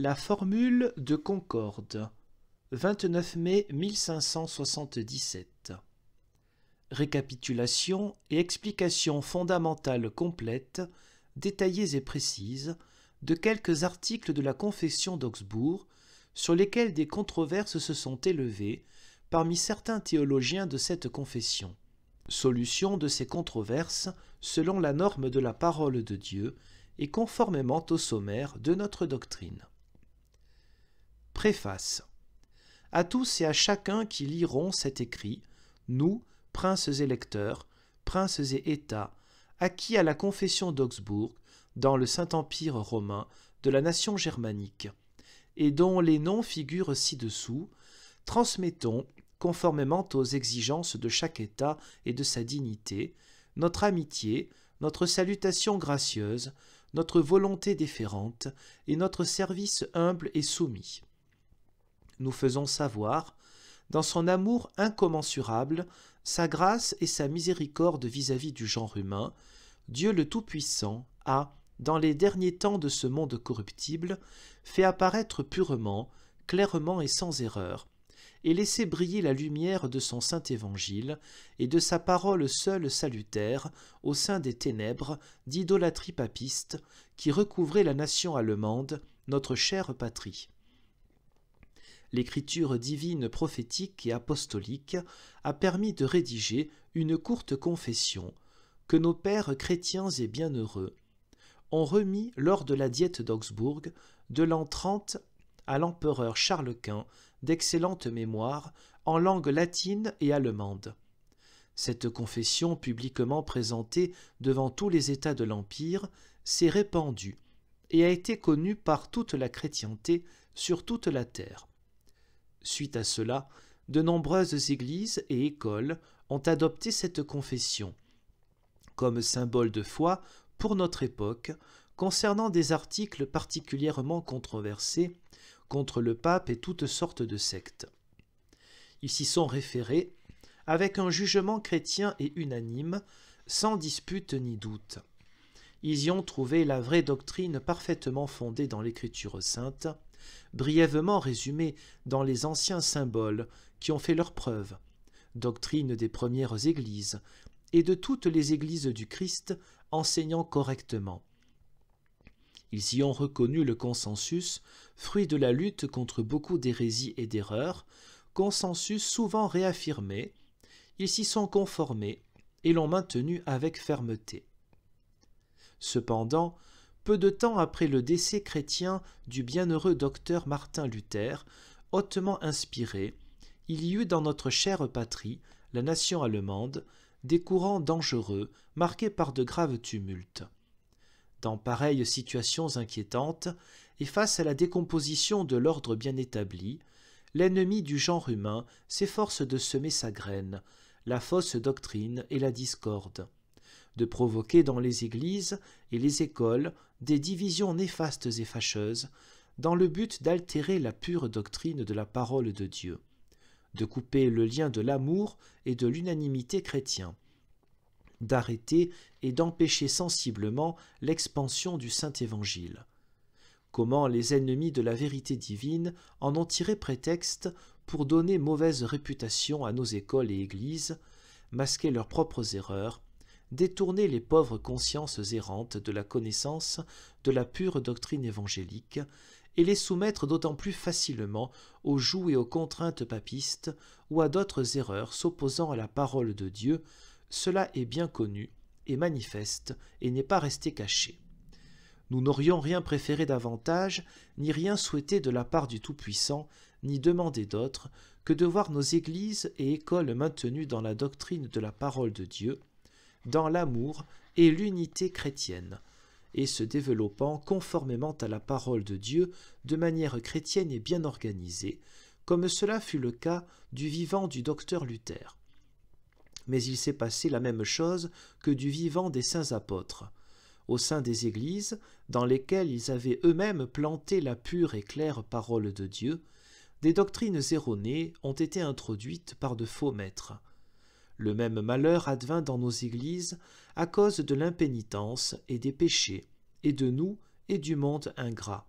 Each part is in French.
La formule de Concorde, 29 mai 1577. Récapitulation et explication fondamentale complète, détaillées et précises, de quelques articles de la Confession d'Augsbourg, sur lesquels des controverses se sont élevées parmi certains théologiens de cette confession. Solution de ces controverses selon la norme de la parole de Dieu et conformément au sommaire de notre doctrine. Préface. À tous et à chacun qui liront cet écrit, nous, princes et lecteurs, princes et États, acquis à la confession d'Augsbourg, dans le Saint-Empire romain de la nation germanique, et dont les noms figurent ci-dessous, transmettons, conformément aux exigences de chaque État et de sa dignité, notre amitié, notre salutation gracieuse, notre volonté déférente et notre service humble et soumis. Nous faisons savoir, dans son amour incommensurable, sa grâce et sa miséricorde vis-à-vis du genre humain, Dieu le Tout-Puissant a, dans les derniers temps de ce monde corruptible, fait apparaître purement, clairement et sans erreur, et laissé briller la lumière de son saint évangile et de sa parole seule salutaire au sein des ténèbres d'idolâtrie papiste qui recouvraient la nation allemande, notre chère patrie. L'écriture divine prophétique et apostolique a permis de rédiger une courte confession que nos pères chrétiens et bienheureux ont remis lors de la diète d'Augsbourg de l'an 30 à l'empereur Charles Quint d'excellente mémoire en langue latine et allemande. Cette confession publiquement présentée devant tous les États de l'Empire s'est répandue et a été connue par toute la chrétienté sur toute la terre. Suite à cela, de nombreuses églises et écoles ont adopté cette confession comme symbole de foi pour notre époque concernant des articles particulièrement controversés contre le pape et toutes sortes de sectes. Ils s'y sont référés avec un jugement chrétien et unanime, sans dispute ni doute. Ils y ont trouvé la vraie doctrine parfaitement fondée dans l'Écriture sainte, brièvement résumée dans les anciens symboles qui ont fait leur preuve, doctrine des premières églises et de toutes les églises du Christ enseignant correctement. Ils y ont reconnu le consensus, fruit de la lutte contre beaucoup d'hérésies et d'erreurs, consensus souvent réaffirmé. Ils s'y sont conformés et l'ont maintenu avec fermeté. Cependant, peu de temps après le décès chrétien du bienheureux docteur Martin Luther, hautement inspiré, il y eut dans notre chère patrie, la nation allemande, des courants dangereux marqués par de graves tumultes. Dans pareilles situations inquiétantes, et face à la décomposition de l'ordre bien établi, l'ennemi du genre humain s'efforce de semer sa graine, la fausse doctrine et la discorde, de provoquer dans les églises et les écoles des divisions néfastes et fâcheuses, dans le but d'altérer la pure doctrine de la parole de Dieu, de couper le lien de l'amour et de l'unanimité chrétien, d'arrêter et d'empêcher sensiblement l'expansion du Saint-Évangile. Comment les ennemis de la vérité divine en ont tiré prétexte pour donner mauvaise réputation à nos écoles et églises, masquer leurs propres erreurs, détourner les pauvres consciences errantes de la connaissance de la pure doctrine évangélique et les soumettre d'autant plus facilement aux jougs et aux contraintes papistes ou à d'autres erreurs s'opposant à la parole de Dieu. Cela est bien connu et manifeste et n'est pas resté caché. Nous n'aurions rien préféré davantage, ni rien souhaité de la part du Tout-Puissant, ni demandé d'autre, que de voir nos églises et écoles maintenues dans la doctrine de la parole de Dieu, dans l'amour et l'unité chrétienne, et se développant conformément à la parole de Dieu de manière chrétienne et bien organisée, comme cela fut le cas du vivant du docteur Luther. Mais il s'est passé la même chose que du vivant des saints apôtres. Au sein des églises, dans lesquelles ils avaient eux-mêmes planté la pure et claire parole de Dieu, des doctrines erronées ont été introduites par de faux maîtres. Le même malheur advint dans nos églises à cause de l'impénitence et des péchés, et de nous et du monde ingrat.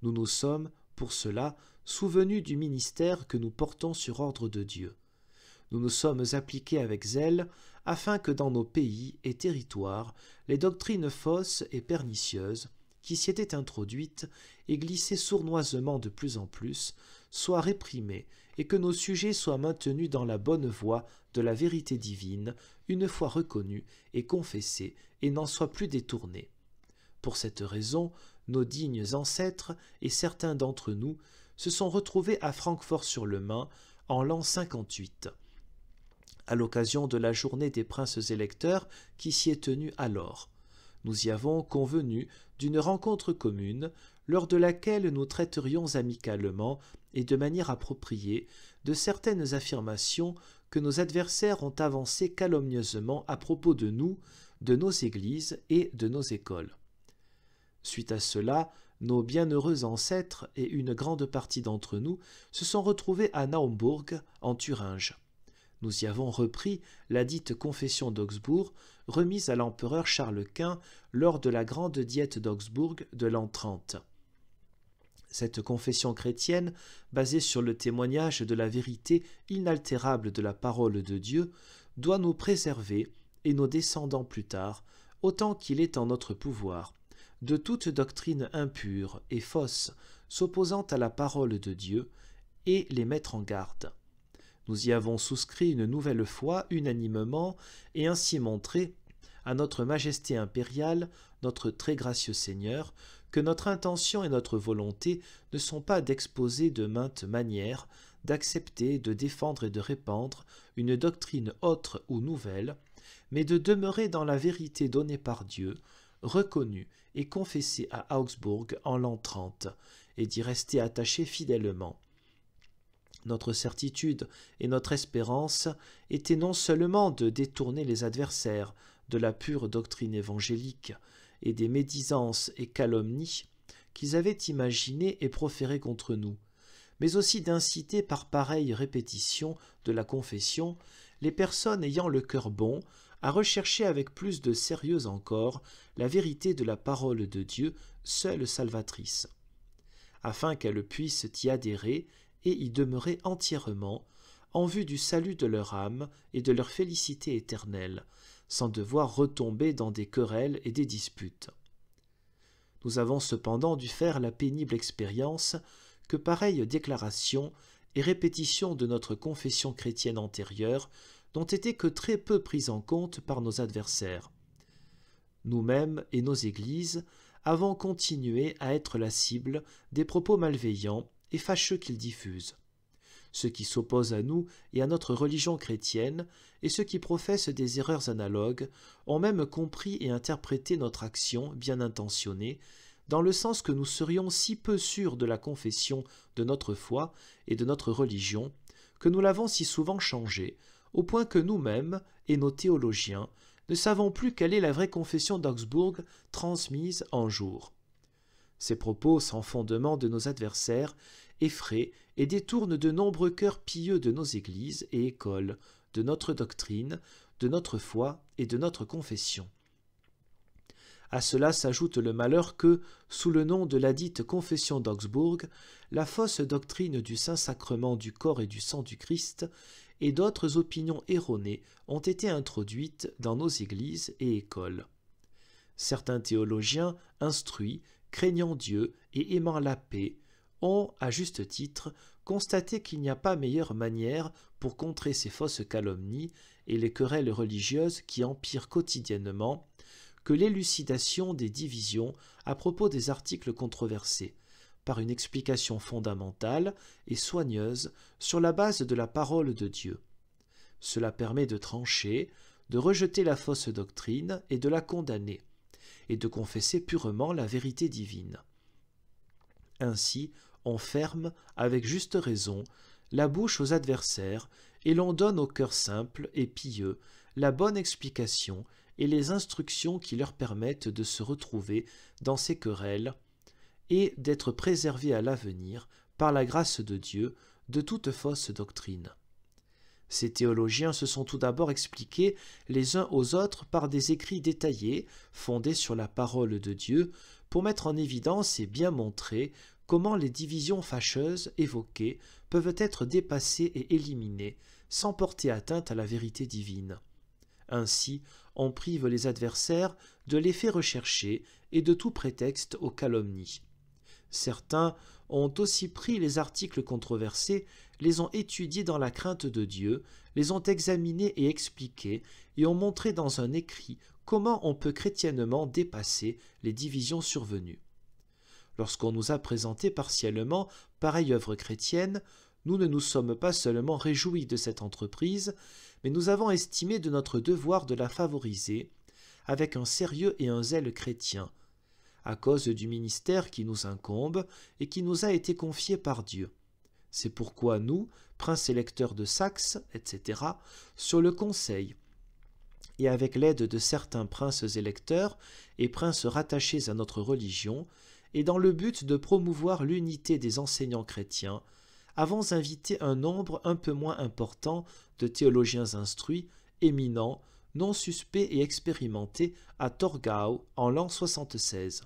Nous nous sommes, pour cela, souvenus du ministère que nous portons sur ordre de Dieu. Nous nous sommes appliqués avec zèle afin que dans nos pays et territoires, les doctrines fausses et pernicieuses qui s'y étaient introduites et glissaient sournoisement de plus en plus, soient réprimées et que nos sujets soient maintenus dans la bonne voie de la vérité divine, une fois reconnus et confessés, et n'en soient plus détournés. Pour cette raison, nos dignes ancêtres et certains d'entre nous se sont retrouvés à Francfort-sur-le-Main en l'an 58, à l'occasion de la journée des princes électeurs qui s'y est tenue alors. Nous y avons convenu d'une rencontre commune, lors de laquelle nous traiterions amicalement et de manière appropriée de certaines affirmations que nos adversaires ont avancées calomnieusement à propos de nous, de nos églises et de nos écoles. Suite à cela, nos bienheureux ancêtres et une grande partie d'entre nous se sont retrouvés à Naumbourg, en Thuringe. Nous y avons repris la dite confession d'Augsbourg, remise à l'empereur Charles Quint lors de la grande diète d'Augsbourg de l'an 30. Cette confession chrétienne, basée sur le témoignage de la vérité inaltérable de la parole de Dieu, doit nous préserver, et nos descendants plus tard, autant qu'il est en notre pouvoir, de toute doctrine impure et fausse s'opposant à la parole de Dieu, et les mettre en garde. Nous y avons souscrit une nouvelle fois unanimement et ainsi montré à notre Majesté impériale, notre très gracieux Seigneur, que notre intention et notre volonté ne sont pas d'exposer de maintes manières, d'accepter, de défendre et de répandre une doctrine autre ou nouvelle, mais de demeurer dans la vérité donnée par Dieu, reconnue et confessée à Augsbourg en l'an 30, et d'y rester attachés fidèlement. Notre certitude et notre espérance étaient non seulement de détourner les adversaires de la pure doctrine évangélique et des médisances et calomnies qu'ils avaient imaginées et proférées contre nous, mais aussi d'inciter par pareille répétition de la confession les personnes ayant le cœur bon à rechercher avec plus de sérieux encore la vérité de la parole de Dieu, seule salvatrice, afin qu'elles puissent y adhérer et y demeurer entièrement, en vue du salut de leur âme et de leur félicité éternelle, sans devoir retomber dans des querelles et des disputes. Nous avons cependant dû faire la pénible expérience que pareille déclaration et répétition de notre confession chrétienne antérieure n'ont été que très peu prises en compte par nos adversaires. Nous-mêmes et nos églises avons continué à être la cible des propos malveillants et fâcheux qu'ils diffusent. Ceux qui s'opposent à nous et à notre religion chrétienne, et ceux qui professent des erreurs analogues, ont même compris et interprété notre action bien intentionnée, dans le sens que nous serions si peu sûrs de la confession de notre foi et de notre religion, que nous l'avons si souvent changée, au point que nous-mêmes et nos théologiens ne savons plus quelle est la vraie confession d'Augsbourg transmise en jour. Ces propos sans fondement de nos adversaires effraient et détournent de nombreux cœurs pieux de nos églises et écoles, de notre doctrine, de notre foi et de notre confession. À cela s'ajoute le malheur que, sous le nom de la dite confession d'Augsbourg, la fausse doctrine du Saint-Sacrement du corps et du sang du Christ et d'autres opinions erronées ont été introduites dans nos églises et écoles. Certains théologiens instruits, craignant Dieu et aimant la paix, ont, à juste titre, constaté qu'il n'y a pas meilleure manière pour contrer ces fausses calomnies et les querelles religieuses qui empirent quotidiennement que l'élucidation des divisions à propos des articles controversés, par une explication fondamentale et soigneuse sur la base de la parole de Dieu. Cela permet de trancher, de rejeter la fausse doctrine et de la condamner, et de confesser purement la vérité divine. Ainsi, on ferme, avec juste raison, la bouche aux adversaires, et l'on donne au cœur simple et pieux la bonne explication et les instructions qui leur permettent de se retrouver dans ces querelles et d'être préservés à l'avenir, par la grâce de Dieu, de toute fausse doctrine. Ces théologiens se sont tout d'abord expliqués les uns aux autres par des écrits détaillés, fondés sur la parole de Dieu, pour mettre en évidence et bien montrer comment les divisions fâcheuses évoquées peuvent être dépassées et éliminées sans porter atteinte à la vérité divine. Ainsi, on prive les adversaires de l'effet recherché et de tout prétexte aux calomnies. Certains ont aussi pris les articles controversés, les ont étudiés dans la crainte de Dieu, les ont examinés et expliqués, et ont montré dans un écrit comment on peut chrétiennement dépasser les divisions survenues. Lorsqu'on nous a présenté partiellement pareille œuvre chrétienne, nous ne nous sommes pas seulement réjouis de cette entreprise, mais nous avons estimé de notre devoir de la favoriser avec un sérieux et un zèle chrétien, à cause du ministère qui nous incombe et qui nous a été confié par Dieu. C'est pourquoi nous, princes électeurs de Saxe, etc., sur le conseil, et avec l'aide de certains princes électeurs et princes rattachés à notre religion, et dans le but de promouvoir l'unité des enseignants chrétiens, avons invité un nombre un peu moins important de théologiens instruits, éminents, non suspects et expérimentés à Torgau en l'an 76.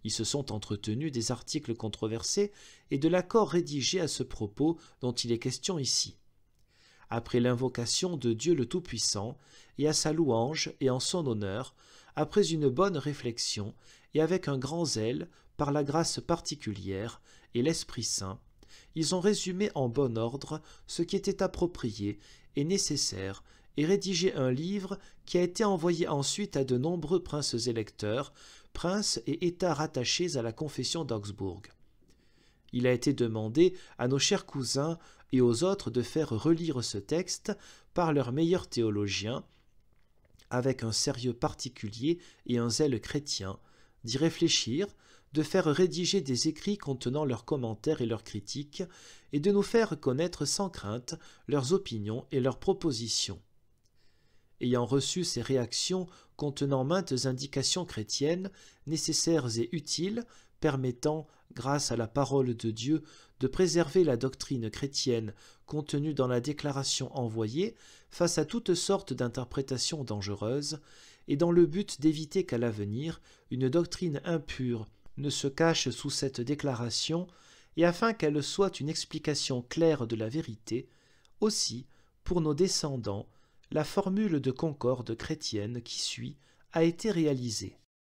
Ils se sont entretenus des articles controversés et de l'accord rédigé à ce propos dont il est question ici. Après l'invocation de Dieu le Tout-Puissant, et à sa louange et en son honneur, après une bonne réflexion et avec un grand zèle, par la grâce particulière et l'Esprit Saint, ils ont résumé en bon ordre ce qui était approprié et nécessaire et rédigé un livre qui a été envoyé ensuite à de nombreux princes électeurs, princes et États rattachés à la confession d'Augsbourg. Il a été demandé à nos chers cousins et aux autres de faire relire ce texte par leurs meilleurs théologiens, avec un sérieux particulier et un zèle chrétien, d'y réfléchir, de faire rédiger des écrits contenant leurs commentaires et leurs critiques, et de nous faire connaître sans crainte leurs opinions et leurs propositions. Ayant reçu ces réactions contenant maintes indications chrétiennes, nécessaires et utiles, permettant, grâce à la parole de Dieu, de préserver la doctrine chrétienne contenue dans la déclaration envoyée face à toutes sortes d'interprétations dangereuses, et dans le but d'éviter qu'à l'avenir une doctrine impure ne se cache sous cette déclaration, et afin qu'elle soit une explication claire de la vérité, aussi, pour nos descendants, la formule de concorde chrétienne qui suit a été réalisée.